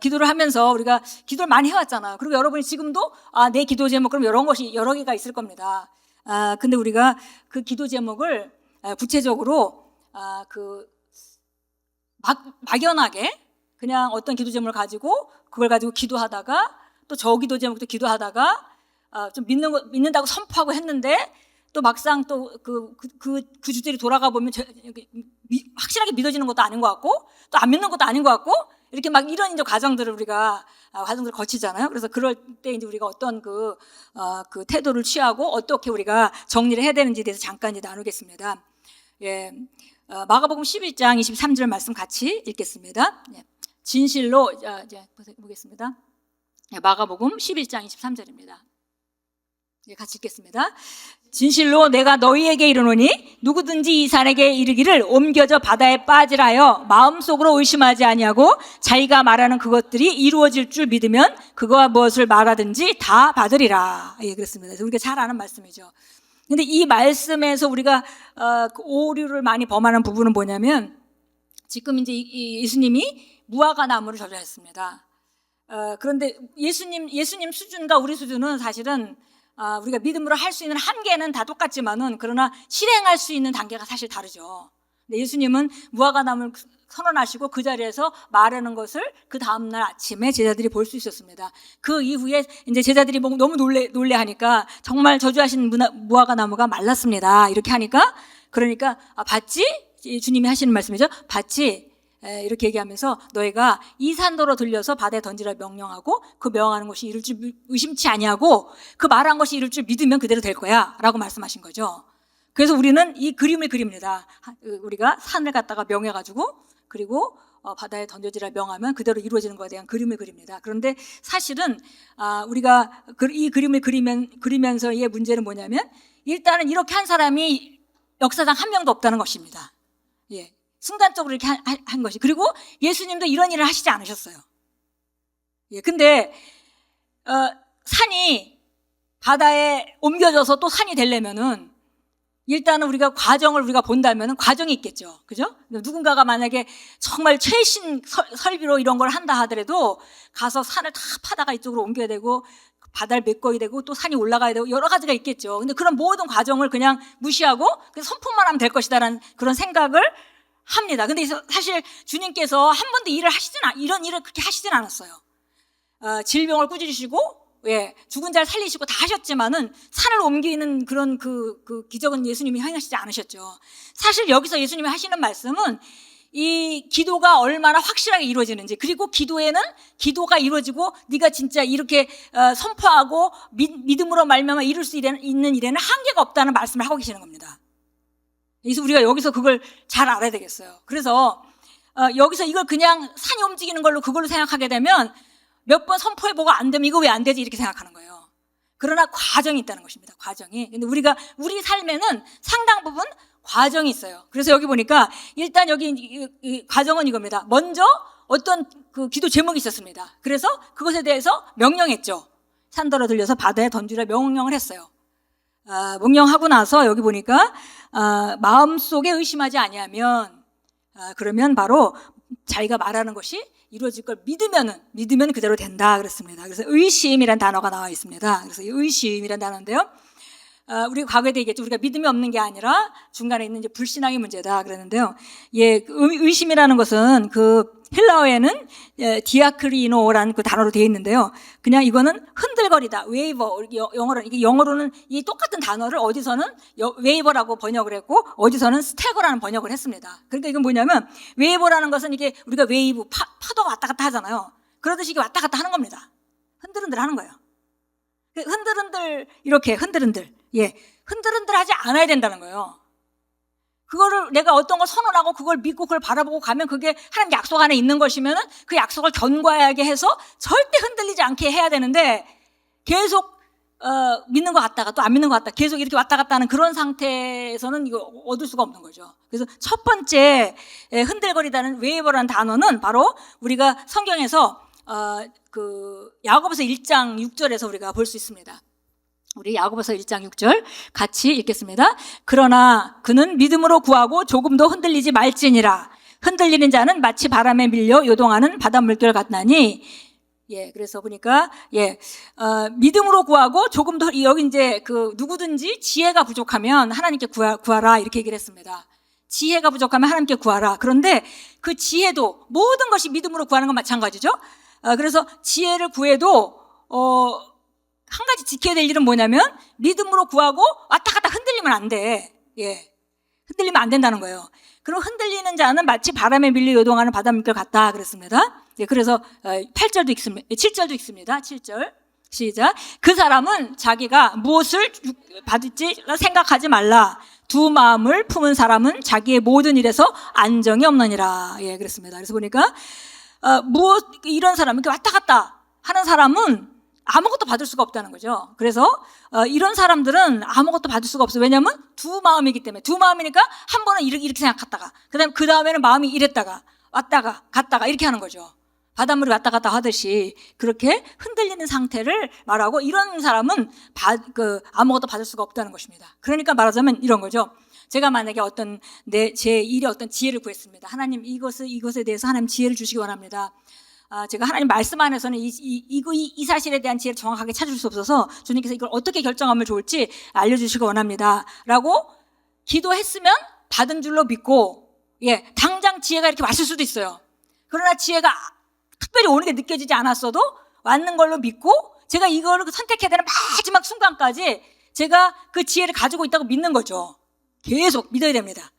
기도를 하면서 우리가 기도를 많이 해왔잖아요. 그리고 여러분이 지금도 내 기도 제목 그럼 여러 개가 있을 겁니다. 근데 우리가 그 기도 제목을 구체적으로 막연하게 그냥 어떤 기도 제목을 가지고 그걸 가지고 기도하다가 또 저 기도 제목도 기도하다가 좀 믿는다고 선포하고 했는데 또 막상 또 그 주제로 돌아가 보면 확실하게 믿어지는 것도 아닌 것 같고 또 안 믿는 것도 아닌 것 같고 이렇게 막 이런 이제 과정들을 거치잖아요. 그래서 그럴 때 이제 우리가 어떤 그 태도를 취하고 어떻게 우리가 정리를 해야 되는지에 대해서 잠깐 이제 나누겠습니다. 예, 마가복음 11장 23절 말씀 같이 읽겠습니다. 예, 진실로 이제 보겠습니다. 예, 마가복음 11장 23절입니다. 예, 같이 읽겠습니다. 진실로 내가 너희에게 이르노니 누구든지 이 산에게 이르기를 옮겨져 바다에 빠지라여 마음속으로 의심하지 아니하고 자기가 말하는 그것들이 이루어질 줄 믿으면 그거와 무엇을 말하든지 다 받으리라. 예, 그렇습니다. 그래서 우리가 잘 아는 말씀이죠. 근데 이 말씀에서 우리가 오류를 많이 범하는 부분은 뭐냐면 지금 이제 예수님이 무화과 나무를 저주했습니다. 그런데 예수님 수준과 우리 수준은 사실은 우리가 믿음으로 할 수 있는 한계는 다 똑같지만은 그러나 실행할 수 있는 단계가 사실 다르죠. 근데 예수님은 무화과 나무를 선언하시고 그 자리에서 말하는 것을 그 다음날 아침에 제자들이 볼 수 있었습니다. 그 이후에 이제 제자들이 너무 놀래하니까 정말 저주하신 무화과 나무가 말랐습니다. 이렇게 하니까 그러니까 봤지? 주님이 하시는 말씀이죠. 봤지? 이렇게 얘기하면서 너희가 이 산도로 들려서 바다에 던지라 명령하고 그 명하는 것이 이룰 줄 의심치 아니하고 그 말한 것이 이룰 줄 믿으면 그대로 될 거야 라고 말씀하신 거죠. 그래서 우리는 이 그림을 그립니다. 우리가 산을 갖다가 명해가지고 그리고 바다에 던져지라 명하면 그대로 이루어지는 것에 대한 그림을 그립니다. 그런데 사실은 우리가 이 그림을 그리면서의 문제는 뭐냐면 일단은 이렇게 한 사람이 역사상 한 명도 없다는 것입니다. 예. 순간적으로 이렇게 한 것이. 그리고 예수님도 이런 일을 하시지 않으셨어요. 예, 근데, 산이 바다에 옮겨져서 또 산이 되려면은 일단은 우리가 과정을 본다면은 과정이 있겠죠. 그죠? 누군가가 만약에 정말 최신 설비로 이런 걸 한다 하더라도 가서 산을 다 파다가 이쪽으로 옮겨야 되고 바다를 메꿔야 되고 또 산이 올라가야 되고 여러 가지가 있겠죠. 근데 그런 모든 과정을 그냥 무시하고 그냥 선포만 하면 될 것이다라는 그런 생각을 합니다. 근데 사실 주님께서 한 번도 이런 일을 그렇게 하시진 않았어요. 질병을 꾸짖으시고, 예, 죽은 자를 살리시고 다 하셨지만은 산을 옮기는 그런 그 기적은 예수님이 행하시지 않으셨죠. 사실 여기서 예수님이 하시는 말씀은 이 기도가 얼마나 확실하게 이루어지는지, 그리고 기도가 이루어지고 네가 진짜 이렇게 선포하고 믿음으로 말미암아 이룰 수 있는 일에는 한계가 없다는 말씀을 하고 계시는 겁니다. 그래서 우리가 여기서 그걸 잘 알아야 되겠어요. 그래서 여기서 이걸 그냥 산이 움직이는 걸로 그걸로 생각하게 되면 몇 번 선포해보고 안 되면 이거 왜 안 되지 이렇게 생각하는 거예요. 그러나 과정이 있다는 것입니다. 과정이. 근데 우리 삶에는 상당 부분 과정이 있어요. 그래서 여기 보니까 일단 여기 이 과정은 이겁니다. 먼저 어떤 그 기도 제목이 있었습니다. 그래서 그것에 대해서 명령했죠. 산더러 들려서 바다에 던지라 명령을 했어요. 명령하고 나서 여기 보니까 마음속에 의심하지 아니하면 그러면 바로 자기가 말하는 것이 이루어질 걸 믿으면 그대로 된다 그랬습니다. 그래서 의심이란 단어가 나와 있습니다. 그래서 의심이란 단어인데요. 우리가 과거에도 얘기했죠. 우리가 믿음이 없는 게 아니라 중간에 있는 이제 불신앙의 문제다 그랬는데요. 예, 의심이라는 것은 그 헬라어에는 디아크리노라는 그 단어로 되어 있는데요. 그냥 이거는 흔들거리다, 웨이버, 영어로는 이 똑같은 단어를 어디서는 웨이버라고 번역을 했고 어디서는 스태거라는 번역을 했습니다. 그러니까 이건 뭐냐면 웨이버라는 것은 이게 우리가 웨이브, 파도가 왔다 갔다 하잖아요. 그러듯이 이게 왔다 갔다 하는 겁니다. 흔들흔들 하는 거예요. 흔들흔들 하지 않아야 된다는 거예요. 그거를 내가 어떤 걸 선언하고 그걸 믿고 그걸 바라보고 가면 그게 하나님 약속 안에 있는 것이면은 그 약속을 견고하게 해서 절대 흔들리지 않게 해야 되는데 계속 믿는 것 같다가 또 안 믿는 것 같다 계속 이렇게 왔다 갔다 하는 그런 상태에서는 이거 얻을 수가 없는 거죠. 그래서 첫 번째 흔들거리다는 웨이버라는 단어는 바로 우리가 성경에서 그 야고보서 1장 6절에서 우리가 볼 수 있습니다. 우리 야고보서 1장 6절 같이 읽겠습니다. 그러나 그는 믿음으로 구하고 조금도 흔들리지 말지니라. 흔들리는 자는 마치 바람에 밀려 요동하는 바닷물결 같나니. 예, 그래서 보니까 믿음으로 구하고 조금도 여기 이제 그 누구든지 지혜가 부족하면 하나님께 구하라 이렇게 얘기를 했습니다. 지혜가 부족하면 하나님께 구하라. 그런데 그 지혜도 모든 것이 믿음으로 구하는 건 마찬가지죠. 그래서 지혜를 구해도 한 가지 지켜야 될 일은 뭐냐면 믿음으로 구하고 왔다 갔다 흔들리면 안 돼. 예, 흔들리면 안 된다는 거예요. 그럼 흔들리는 자는 마치 바람에 밀려 요동하는 바닷물결 같다 그랬습니다. 예, 그래서 8절도 있습니다. 7절도 있습니다. 7절 시작. 그 사람은 자기가 무엇을 받을지 생각하지 말라. 두 마음을 품은 사람은 자기의 모든 일에서 안정이 없느니라. 예, 그랬습니다. 그래서 보니까 이런 사람, 이렇게 왔다 갔다 하는 사람은 아무것도 받을 수가 없다는 거죠. 그래서 이런 사람들은 아무것도 받을 수가 없어요. 왜냐하면 두 마음이기 때문에. 두 마음이니까 한 번은 이렇게 생각했다가 그 다음에는 마음이 이랬다가 왔다가 갔다가 이렇게 하는 거죠. 바닷물이 왔다 갔다 하듯이 그렇게 흔들리는 상태를 말하고 이런 사람은 아무것도 받을 수가 없다는 것입니다. 그러니까 말하자면 이런 거죠. 제가 만약에 제 일에 어떤 지혜를 구했습니다. 하나님 이것에 대해서 하나님 지혜를 주시기 원합니다. 제가 하나님 말씀 안에서는 이 사실에 대한 지혜를 정확하게 찾을 수 없어서 주님께서 이걸 어떻게 결정하면 좋을지 알려주시기 원합니다. 라고 기도했으면 받은 줄로 믿고, 당장 지혜가 이렇게 왔을 수도 있어요. 그러나 지혜가 특별히 오는 게 느껴지지 않았어도 왔는 걸로 믿고 제가 이거를 선택해야 되는 마지막 순간까지 제가 그 지혜를 가지고 있다고 믿는 거죠. 계속 믿어야 됩니다.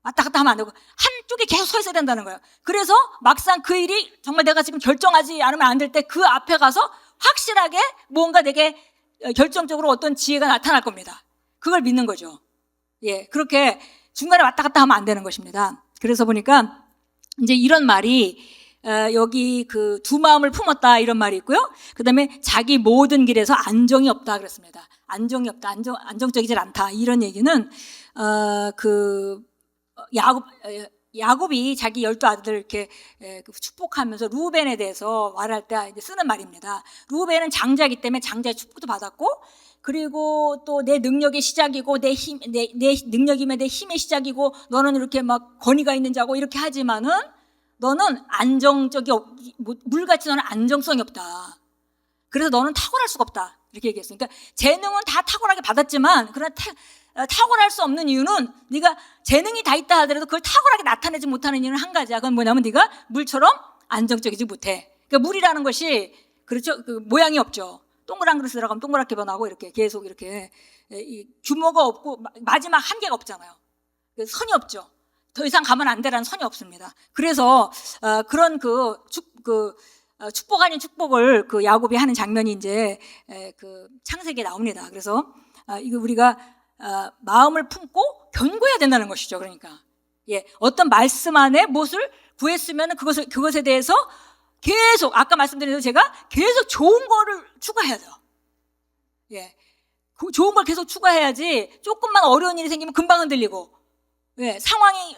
왔다 갔다 하면 안 되고 한쪽에 계속 서 있어야 된다는 거예요. 그래서 막상 그 일이 정말 내가 지금 결정하지 않으면 안 될 때 그 앞에 가서 확실하게 뭔가 내게 결정적으로 어떤 지혜가 나타날 겁니다. 그걸 믿는 거죠. 예, 그렇게 중간에 왔다 갔다 하면 안 되는 것입니다. 그래서 보니까 이제 이런 말이 여기 그 두 마음을 품었다 이런 말이 있고요. 그다음에 자기 모든 길에서 안정이 없다 그랬습니다. 안정이 없다, 안정적이지 않다 이런 얘기는 야곱이 자기 12아들을 이렇게 축복하면서 루벤에 대해서 말할 때 쓰는 말입니다. 루벤은 장자이기 때문에 장자의 축복도 받았고, 그리고 또 내 능력의 시작이고 내 능력이면 내 힘의 시작이고 너는 이렇게 막 권위가 있는 자고 이렇게 하지만은 너는 물같이 너는 안정성이 없다. 그래서 너는 탁월할 수가 없다. 이렇게 얘기했어요. 그러니까 재능은 다 탁월하게 받았지만 그러나 탁월할 수 없는 이유는 네가 재능이 다 있다 하더라도 그걸 탁월하게 나타내지 못하는 이유는 한 가지야. 그건 뭐냐면 네가 물처럼 안정적이지 못해. 그러니까 물이라는 것이 그렇죠. 그 모양이 없죠. 동그란 그릇에 들어가면 동그랗게 변하고 이렇게 계속 이렇게 규모가 없고 마지막 한계가 없잖아요. 선이 없죠. 더 이상 가면 안 되라는 선이 없습니다. 그래서 그런 축복 아닌 축복을 그 야곱이 하는 장면이 이제 그 창세기에 나옵니다. 그래서 이거 우리가 마음을 품고 견고해야 된다는 것이죠. 그러니까 어떤 말씀 안에 무엇을 구했으면 그것에 대해서 계속 아까 말씀드린 대로 제가 계속 좋은 거를 추가해야 돼요. 좋은 걸 계속 추가해야지 조금만 어려운 일이 생기면 금방 흔들리고 상황이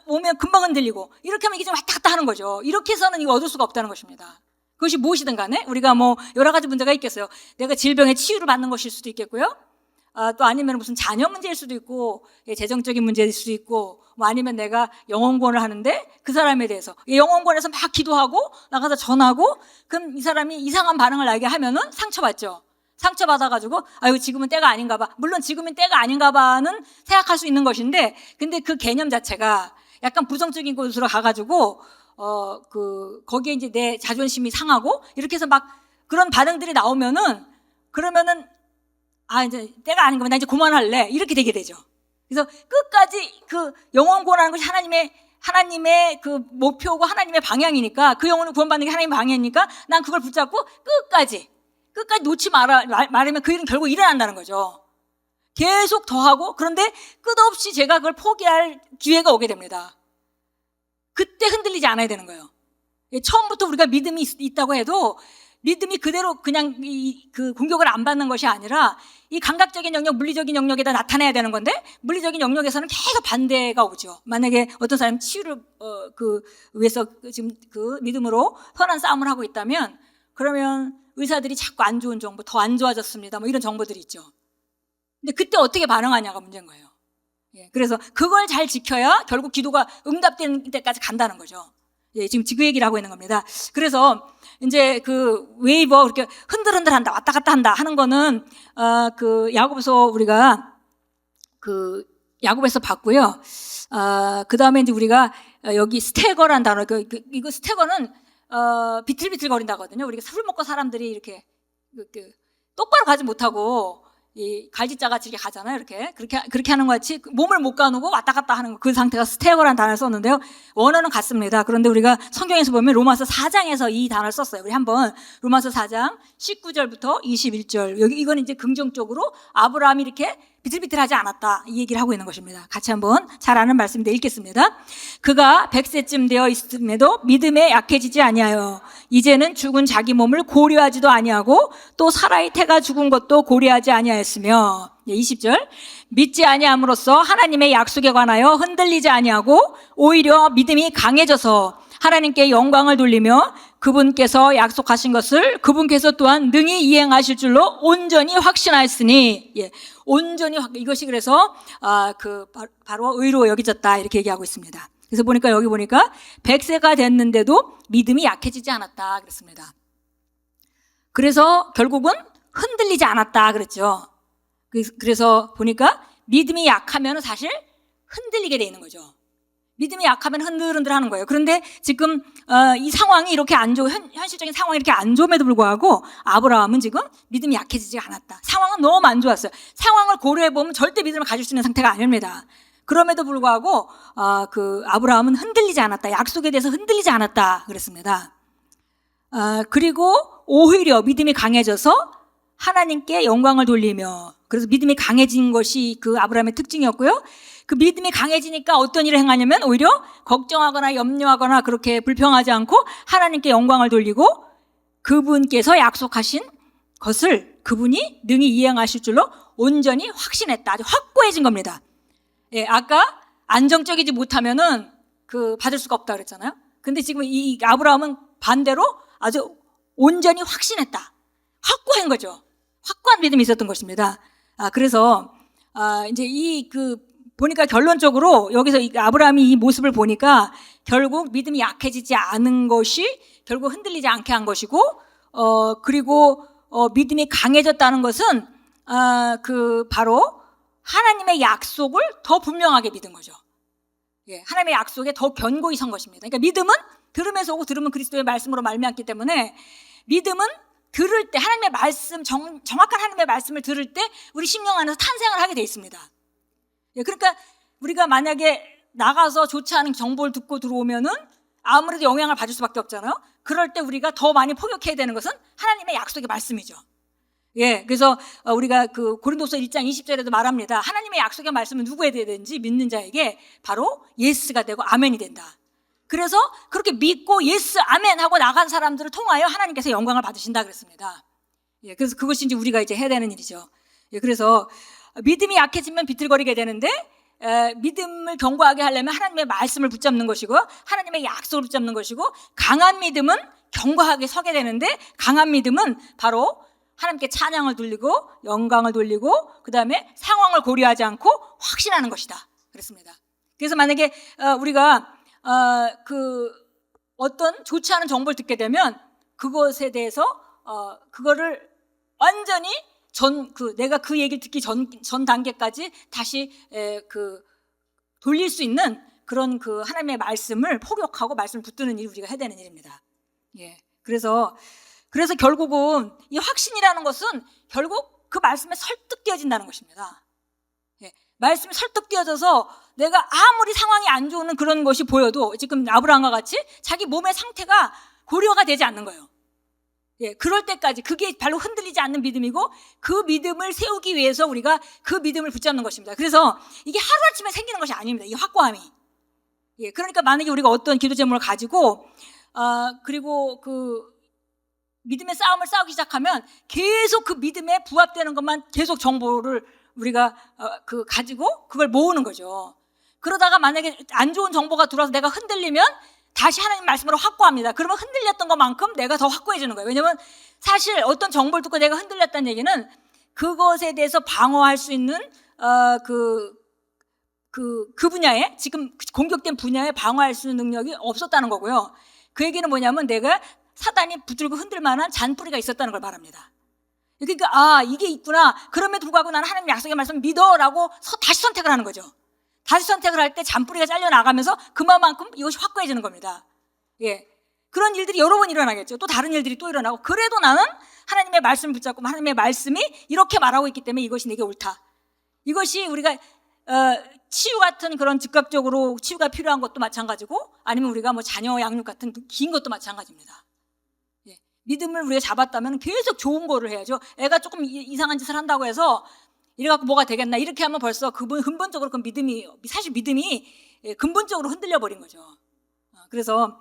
오면 금방 흔들리고 이렇게 하면 이게 좀 왔다 갔다 하는 거죠. 이렇게 해서는 이거 얻을 수가 없다는 것입니다. 그것이 무엇이든 간에 우리가 뭐 여러 가지 문제가 있겠어요. 내가 질병의 치유를 받는 것일 수도 있겠고요. 또 아니면 무슨 자녀 문제일 수도 있고 재정적인 문제일 수도 있고 뭐 아니면 내가 영혼구원을 하는데 그 사람에 대해서 영혼구원에서 막 기도하고 나가서 전하고 그럼 이 사람이 이상한 반응을 나게 하면은 상처받죠. 상처받아가지고 아유 지금은 때가 아닌가 봐. 물론 지금은 때가 아닌가 봐는 생각할 수 있는 것인데 근데 그 개념 자체가 약간 부정적인 곳으로 가가지고 거기에 이제 내 자존심이 상하고 이렇게 해서 막 그런 반응들이 나오면은 그러면은 이제 때가 아닌가 봐. 나 이제 그만할래. 이렇게 되게 되죠. 그래서 끝까지 그 영혼 구원하는 것이 하나님의 그 목표고 하나님의 방향이니까 그 영혼을 구원받는 게 하나님의 방향이니까 난 그걸 붙잡고 끝까지 놓지 말으면 그 일은 결국 일어난다는 거죠. 계속 더하고 그런데 끝없이 제가 그걸 포기할 기회가 오게 됩니다. 그때 흔들리지 않아야 되는 거예요. 처음부터 우리가 믿음이 있다고 해도 믿음이 그대로 그냥 그 공격을 안 받는 것이 아니라 이 감각적인 영역, 물리적인 영역에다 나타내야 되는 건데 물리적인 영역에서는 계속 반대가 오죠. 만약에 어떤 사람이 치유를 위해서 지금 그 믿음으로 선한 싸움을 하고 있다면 그러면 의사들이 자꾸 안 좋은 정보, 더 안 좋아졌습니다. 뭐 이런 정보들이 있죠. 근데 그때 어떻게 반응하냐가 문제인 거예요. 그래서 그걸 잘 지켜야 결국 기도가 응답되는 때까지 간다는 거죠. 지금 그 얘기를 하고 있는 겁니다. 그래서 이제 그 웨이버 그렇게 흔들흔들한다, 왔다 갔다 한다 하는 거는 그 야곱에서 우리가 그 야곱에서 봤고요. 그 다음에 이제 우리가 여기 스태거란 단어, 이거 스태거는 비틀비틀 거린다거든요. 우리가 술 먹고 사람들이 이렇게 똑바로 가지 못하고 이 갈지자같이 이렇게 가잖아요. 그렇게 하는 것 같이 몸을 못 가누고 왔다 갔다 하는 그 상태가 스테어라는 단어를 썼는데요. 원어는 같습니다. 그런데 우리가 성경에서 보면 로마서 4장에서 이 단어를 썼어요. 우리 한번 로마서 4장 19절부터 21절 이거는 이제 긍정적으로 아브라함이 이렇게 비틀비틀하지 않았다 이 얘기를 하고 있는 것입니다. 같이 한번 잘 아는 말씀인데 읽겠습니다. 그가 100세쯤 되어 있음에도 믿음에 약해지지 아니하여 이제는 죽은 자기 몸을 고려하지도 아니하고 또 사라의 태가 죽은 것도 고려하지 아니하였으며 20절 믿지 아니함으로써 하나님의 약속에 관하여 흔들리지 아니하고 오히려 믿음이 강해져서 하나님께 영광을 돌리며 그분께서 약속하신 것을 그분께서 또한 능히 이행하실 줄로 온전히 확신하였으니 온전히 이것이 그래서 바로 의로 여겨졌다 이렇게 얘기하고 있습니다. 그래서 여기 보니까 100세가 됐는데도 믿음이 약해지지 않았다 그랬습니다. 그래서 결국은 흔들리지 않았다 그랬죠. 그래서 보니까 믿음이 약하면 사실 흔들리게 돼 있는 거죠. 믿음이 약하면 흔들흔들 하는 거예요. 그런데 지금 이 상황이 이렇게 현실적인 상황이 이렇게 안 좋음에도 불구하고 아브라함은 지금 믿음이 약해지지 않았다. 상황은 너무 안 좋았어요. 상황을 고려해보면 절대 믿음을 가질 수 있는 상태가 아닙니다. 그럼에도 불구하고 그 아브라함은 흔들리지 않았다. 약속에 대해서 흔들리지 않았다 그랬습니다. 그리고 오히려 믿음이 강해져서 하나님께 영광을 돌리며 그래서 믿음이 강해진 것이 그 아브라함의 특징이었고요. 그 믿음이 강해지니까 어떤 일을 행하냐면 오히려 걱정하거나 염려하거나 그렇게 불평하지 않고 하나님께 영광을 돌리고 그분께서 약속하신 것을 그분이 능히 이행하실 줄로 온전히 확신했다. 아주 확고해진 겁니다. 아까 안정적이지 못하면은 받을 수가 없다 그랬잖아요. 근데 지금 이 아브라함은 반대로 아주 온전히 확신했다. 확고한 거죠. 확고한 믿음이 있었던 것입니다. 그래서 이제 보니까 결론적으로 여기서 아브라함이 이 모습을 보니까 결국 믿음이 약해지지 않은 것이 결국 흔들리지 않게 한 것이고 그리고 믿음이 강해졌다는 것은 바로 하나님의 약속을 더 분명하게 믿은 거죠. 하나님의 약속에 더 견고히 선 것입니다. 그러니까 믿음은 들음에서 오고 들으면 그리스도의 말씀으로 말미암기 때문에 믿음은 들을 때 하나님의 말씀 정확한 하나님의 말씀을 들을 때 우리 심령 안에서 탄생을 하게 돼 있습니다. 그러니까 우리가 만약에 나가서 좋지 않은 정보를 듣고 들어오면은 아무래도 영향을 받을 수밖에 없잖아요. 그럴 때 우리가 더 많이 포격해야 되는 것은 하나님의 약속의 말씀이죠. 예, 그래서 우리가 그 고린도서 1장 20절에도 말합니다. 하나님의 약속의 말씀은 누구에 되든지 믿는 자에게 바로 예스가 되고 아멘이 된다. 그래서 그렇게 믿고 예스 아멘 하고 나간 사람들을 통하여 하나님께서 영광을 받으신다 그랬습니다. 예, 그래서 그것이 이제 우리가 이제 해야 되는 일이죠. 예, 그래서 믿음이 약해지면 비틀거리게 되는데 믿음을 견고하게 하려면 하나님의 말씀을 붙잡는 것이고 하나님의 약속을 붙잡는 것이고 강한 믿음은 견고하게 서게 되는데 강한 믿음은 바로 하나님께 찬양을 돌리고 영광을 돌리고 그 다음에 상황을 고려하지 않고 확신하는 것이다 그랬습니다. 그래서 만약에 우리가 그 어떤 좋지 않은 정보를 듣게 되면 그것에 대해서 그거를 완전히 내가 그 얘기를 듣기 전 단계까지 다시 돌릴 수 있는 그런 그 하나님의 말씀을 포격하고 말씀을 붙드는 일이 우리가 해야 되는 일입니다. 예. 그래서 결국은 이 확신이라는 것은 결국 그 말씀에 설득되어진다는 것입니다. 예. 말씀이 설득되어져서 내가 아무리 상황이 안 좋은 그런 것이 보여도 지금 아브라함과 같이 자기 몸의 상태가 고려가 되지 않는 거예요. 예, 그럴 때까지 그게 별로 흔들리지 않는 믿음이고 그 믿음을 세우기 위해서 우리가 그 믿음을 붙잡는 것입니다. 그래서 이게 하루아침에 생기는 것이 아닙니다. 이 확고함이. 예, 그러니까 만약에 우리가 어떤 기도 제목을 가지고 그리고 그 믿음의 싸움을 싸우기 시작하면 계속 그 믿음에 부합되는 것만 계속 정보를 우리가 가지고 그걸 모으는 거죠. 그러다가 만약에 안 좋은 정보가 들어와서 내가 흔들리면 다시 하나님 말씀으로 확고합니다. 그러면 흔들렸던 것만큼 내가 더 확고해지는 거예요. 왜냐하면 사실 어떤 정보를 듣고 내가 흔들렸다는 얘기는 그것에 대해서 방어할 수 있는 그 분야에 지금 공격된 분야에 방어할 수 있는 능력이 없었다는 거고요. 그 얘기는 뭐냐면 내가 사단이 붙들고 흔들 만한 잔뿌리가 있었다는 걸 말합니다. 그러니까 이게 있구나. 그럼에도 불구하고 나는 하나님 약속의 말씀 믿어라고 다시 선택을 하는 거죠. 다시 선택을 할 때 잔뿌리가 잘려나가면서 그만큼 이것이 확고해지는 겁니다. 예. 그런 일들이 여러 번 일어나겠죠. 또 다른 일들이 또 일어나고 그래도 나는 하나님의 말씀을 붙잡고 하나님의 말씀이 이렇게 말하고 있기 때문에 이것이 내게 옳다. 이것이 우리가 치유 같은 그런 즉각적으로 치유가 필요한 것도 마찬가지고 아니면 우리가 뭐 자녀 양육 같은 긴 것도 마찬가지입니다. 예. 믿음을 우리가 잡았다면 계속 좋은 거를 해야죠. 애가 조금 이상한 짓을 한다고 해서 이래갖고 뭐가 되겠나 이렇게 하면 벌써 근본적으로 그 믿음이 근본적으로 흔들려 버린 거죠. 그래서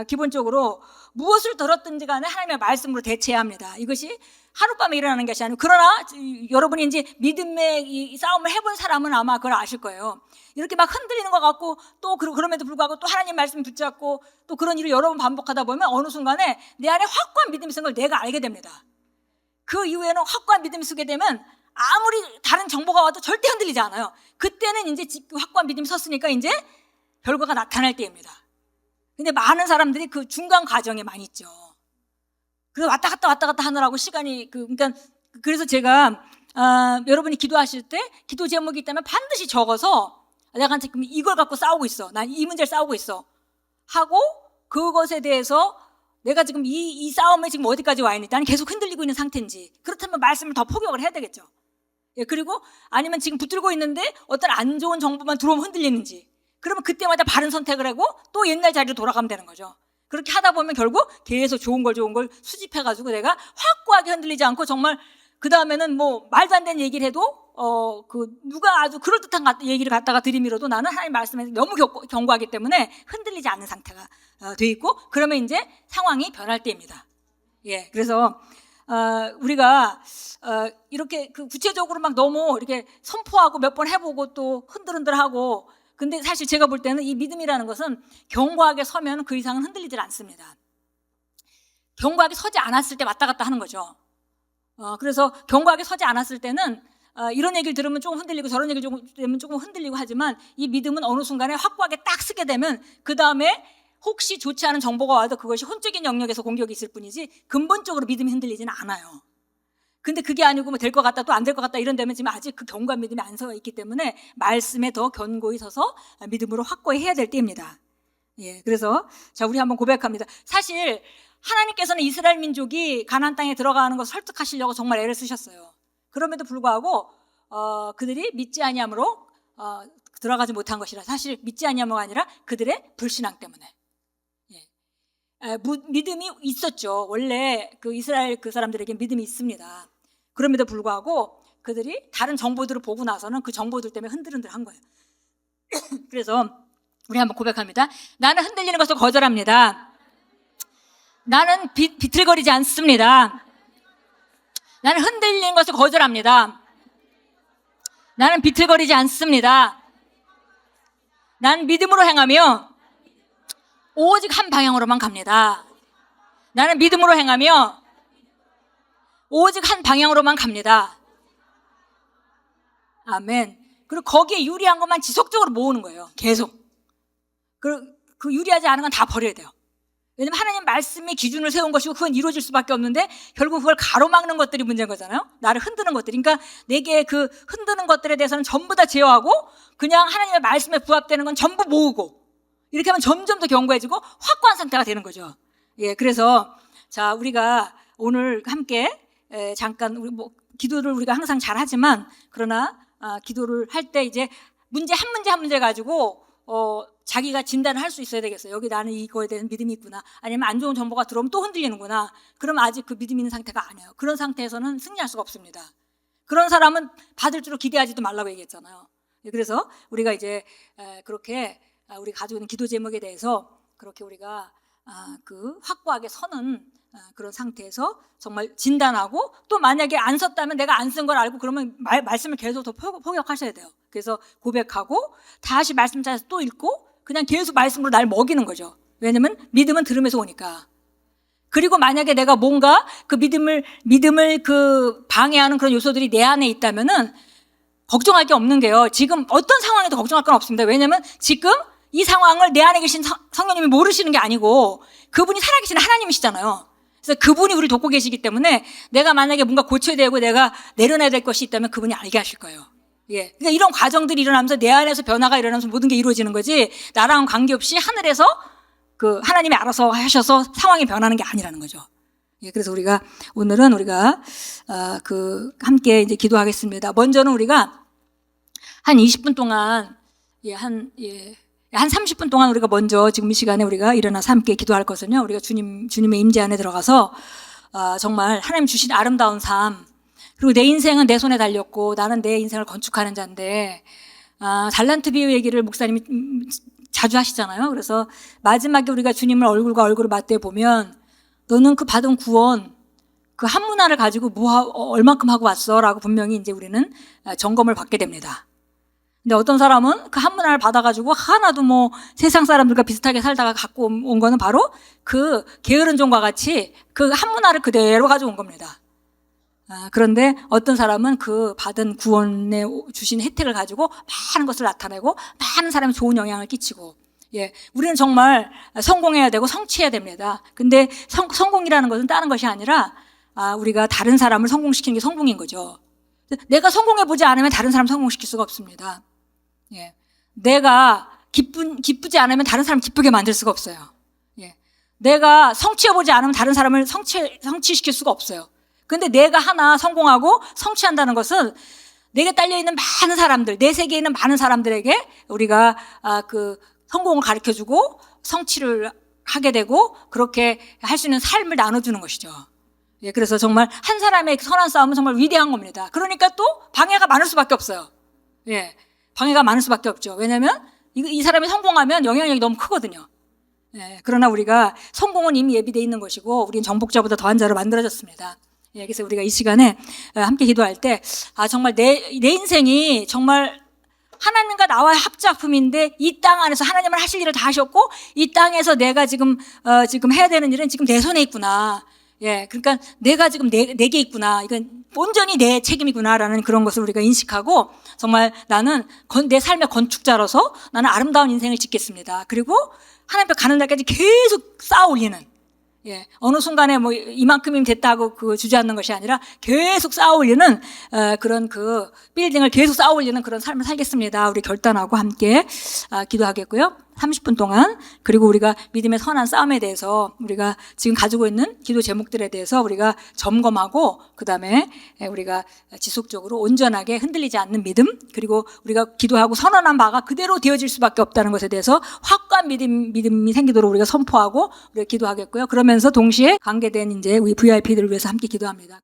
기본적으로 무엇을 들었든지 간에 하나님의 말씀으로 대체해야 합니다. 이것이 하룻밤에 일어나는 것이 아니고 그러나 여러분이 이제 믿음의 이 싸움을 해본 사람은 아마 그걸 아실 거예요. 이렇게 막 흔들리는 것 같고 또 그럼에도 불구하고 또 하나님 말씀 붙잡고 또 그런 일을 여러 번 반복하다 보면 어느 순간에 내 안에 확고한 믿음이 있는 걸 내가 알게 됩니다. 그 이후에는 확고한 믿음이 서게 되면 아무리 다른 정보가 와도 절대 흔들리지 않아요. 그때는 이제 확고한 믿음이 섰으니까 이제 결과가 나타날 때입니다. 근데 많은 사람들이 그 중간 과정에 많이 있죠. 그래서 왔다 갔다 하느라고 시간이 그러니까 그래서 제가 여러분이 기도하실 때 기도 제목이 있다면 반드시 적어서 내가 지금 이걸 갖고 싸우고 있어. 난 이 문제를 싸우고 있어. 하고 그것에 대해서 내가 지금 이 싸움에 지금 어디까지 와 있는지 나는 계속 흔들리고 있는 상태인지 그렇다면 말씀을 더 포격을 해야 되겠죠. 예, 그리고 아니면 지금 붙들고 있는데 어떤 안 좋은 정보만 들어오면 흔들리는지 그러면 그때마다 바른 선택을 하고 또 옛날 자리로 돌아가면 되는 거죠. 그렇게 하다 보면 결국 계속 좋은 걸 수집해가지고 내가 확고하게 흔들리지 않고 정말 그 다음에는 뭐 말도 안 되는 얘기를 해도 누가 아주 그럴듯한 얘기를 갖다가 들이밀어도 나는 하나님 말씀에 너무 견고하기 때문에 흔들리지 않는 상태가 돼 있고 그러면 이제 상황이 변할 때입니다. 예, 그래서 우리가 이렇게 구체적으로 막 너무 이렇게 선포하고 몇 번 해보고 또 흔들흔들하고 근데 사실 제가 볼 때는 이 믿음이라는 것은 견고하게 서면 그 이상은 흔들리질 않습니다. 견고하게 서지 않았을 때 왔다 갔다 하는 거죠. 그래서 견고하게 서지 않았을 때는 이런 얘기를 들으면 조금 흔들리고 저런 얘기를 들으면 조금 흔들리고 하지만 이 믿음은 어느 순간에 확고하게 딱 쓰게 되면 그 다음에 혹시 좋지 않은 정보가 와도 그것이 혼적인 영역에서 공격이 있을 뿐이지 근본적으로 믿음이 흔들리지는 않아요. 근데 그게 아니고 뭐 될 것 같다 또 안 될 것 같다 이런 데면 지금 아직 그 견고한 믿음이 안 서 있기 때문에 말씀에 더 견고히 서서 믿음으로 확고히 해야 될 때입니다. 예, 그래서 자 우리 한번 고백합니다. 사실 하나님께서는 이스라엘 민족이 가나안 땅에 들어가는 것을 설득하시려고 정말 애를 쓰셨어요. 그럼에도 불구하고 그들이 믿지 아니함으로 들어가지 못한 것이라. 사실 믿지 아니하며가 아니라 그들의 불신앙 때문에. 믿음이 있었죠. 원래 그 이스라엘 그 사람들에게 믿음이 있습니다. 그럼에도 불구하고 그들이 다른 정보들을 보고 나서는 그 정보들 때문에 흔들흔들한 거예요. 그래서 우리 한번 고백합니다. 나는 흔들리는 것을 거절합니다. 나는 비틀거리지 않습니다. 나는 흔들리는 것을 거절합니다. 나는 비틀거리지 않습니다. 나는 믿음으로 행하며 오직 한 방향으로만 갑니다. 나는 믿음으로 행하며 오직 한 방향으로만 갑니다. 아멘. 그리고 거기에 유리한 것만 지속적으로 모으는 거예요. 계속. 그 유리하지 않은 건 다 버려야 돼요. 왜냐면 하나님 말씀이 기준을 세운 것이고 그건 이루어질 수밖에 없는데 결국 그걸 가로막는 것들이 문제인 거잖아요. 나를 흔드는 것들. 그러니까 내게 그 흔드는 것들에 대해서는 전부 다 제어하고 그냥 하나님의 말씀에 부합되는 건 전부 모으고 이렇게 하면 점점 더 견고해지고 확고한 상태가 되는 거죠. 예, 그래서 자 우리가 오늘 함께 잠깐 우리 기도를 우리가 항상 잘하지만 그러나 기도를 할 때 이제 문제 한 문제 가지고 자기가 진단을 할 수 있어야 되겠어요. 여기 나는 이거에 대한 믿음이 있구나. 아니면 안 좋은 정보가 들어오면 또 흔들리는구나. 그럼 아직 그 믿음 있는 상태가 아니에요. 그런 상태에서는 승리할 수가 없습니다. 그런 사람은 받을 줄을 기대하지도 말라고 얘기했잖아요. 그래서 우리가 이제 그렇게 우리 가지고 있는 기도 제목에 대해서 그렇게 우리가 그 확고하게 서는 그런 상태에서 정말 진단하고 또 만약에 안 섰다면 내가 안 쓴 걸 알고 그러면 말씀을 계속 더 포격하셔야 돼요. 그래서 고백하고 다시 말씀 찾아서 또 읽고 그냥 계속 말씀으로 날 먹이는 거죠. 왜냐면 믿음은 들으면서 오니까. 그리고 만약에 내가 뭔가 그 믿음을 그 방해하는 그런 요소들이 내 안에 있다면은 걱정할 게 없는 게요. 지금 어떤 상황에도 걱정할 건 없습니다. 왜냐면 지금 이 상황을 내 안에 계신 성령님이 모르시는 게 아니고 그분이 살아계신 하나님이시잖아요. 그래서 그분이 우리를 돕고 계시기 때문에 내가 만약에 뭔가 고쳐야 되고 내가 내려놔야 될 것이 있다면 그분이 알게 하실 거예요. 예. 그러니까 이런 과정들이 일어나면서 내 안에서 변화가 일어나면서 모든 게 이루어지는 거지 나랑 관계없이 하늘에서 그 하나님이 알아서 하셔서 상황이 변하는 게 아니라는 거죠. 예. 그래서 우리가 오늘은 우리가 함께 이제 기도하겠습니다. 먼저는 우리가 한 20분 동안 한 30분 동안 우리가 먼저 지금 이 시간에 우리가 일어나서 함께 기도할 것은요. 우리가 주님의 임재 안에 들어가서 정말 하나님 주신 아름다운 삶 그리고 내 인생은 내 손에 달렸고 나는 내 인생을 건축하는 자인데 달란트 비유 얘기를 목사님이 자주 하시잖아요. 그래서 마지막에 우리가 주님을 얼굴과 얼굴을 맞대 보면 너는 그 받은 구원 그 한 문화를 가지고 얼만큼 하고 왔어? 라고 분명히 이제 우리는 점검을 받게 됩니다. 근데 어떤 사람은 그 한 문화를 받아가지고 하나도 세상 사람들과 비슷하게 살다가 갖고 온 거는 바로 그 게으른 종과 같이 그 한 문화를 그대로 가져온 겁니다. 그런데 어떤 사람은 그 받은 구원에 주신 혜택을 가지고 많은 것을 나타내고 많은 사람에 좋은 영향을 끼치고 우리는 정말 성공해야 되고 성취해야 됩니다. 근데 성공이라는 것은 다른 것이 아니라 우리가 다른 사람을 성공시키는 게 성공인 거죠. 내가 성공해보지 않으면 다른 사람 성공시킬 수가 없습니다. 내가 기쁘지 않으면 다른 사람 기쁘게 만들 수가 없어요. 내가 성취해보지 않으면 다른 사람을 성취시킬 수가 없어요. 근데 내가 하나 성공하고 성취한다는 것은 내게 딸려있는 많은 사람들, 내 세계에 있는 많은 사람들에게 우리가 그 성공을 가르쳐주고 성취를 하게 되고 그렇게 할 수 있는 삶을 나눠주는 것이죠. 그래서 정말 한 사람의 선한 싸움은 정말 위대한 겁니다. 그러니까 또 방해가 많을 수밖에 없어요. 방해가 많을 수밖에 없죠. 왜냐하면 이 사람이 성공하면 영향력이 너무 크거든요. 그러나 우리가 성공은 이미 예비되어 있는 것이고 우리는 정복자보다 더한 자로 만들어졌습니다. 그래서 우리가 이 시간에 함께 기도할 때 정말 내 인생이 정말 하나님과 나와의 합작품인데 이 땅 안에서 하나님은 하실 일을 다 하셨고 이 땅에서 내가 지금 해야 되는 일은 지금 내 손에 있구나. 그러니까 내가 지금 내게 있구나. 이건 온전히 내 책임이구나라는 그런 것을 우리가 인식하고 정말 나는 내 삶의 건축자로서 나는 아름다운 인생을 짓겠습니다. 그리고 하나님 앞에 가는 날까지 계속 쌓아 올리는 예, 어느 순간에 뭐 이만큼이면 됐다고 그 주저앉는 것이 아니라 계속 쌓아 올리는 그런 그 빌딩을 계속 쌓아 올리는 그런 삶을 살겠습니다. 우리 결단하고 함께 기도하겠고요. 30분 동안. 그리고 우리가 믿음의 선한 싸움에 대해서 우리가 지금 가지고 있는 기도 제목들에 대해서 우리가 점검하고 그다음에 우리가 지속적으로 온전하게 흔들리지 않는 믿음, 그리고 우리가 기도하고 선언한 바가 그대로 되어질 수밖에 없다는 것에 대해서 확고한 믿음이 생기도록 우리가 선포하고 우리가 기도하겠고요. 그러면서 동시에 관계된 이제 우리 VIP들을 위해서 함께 기도합니다.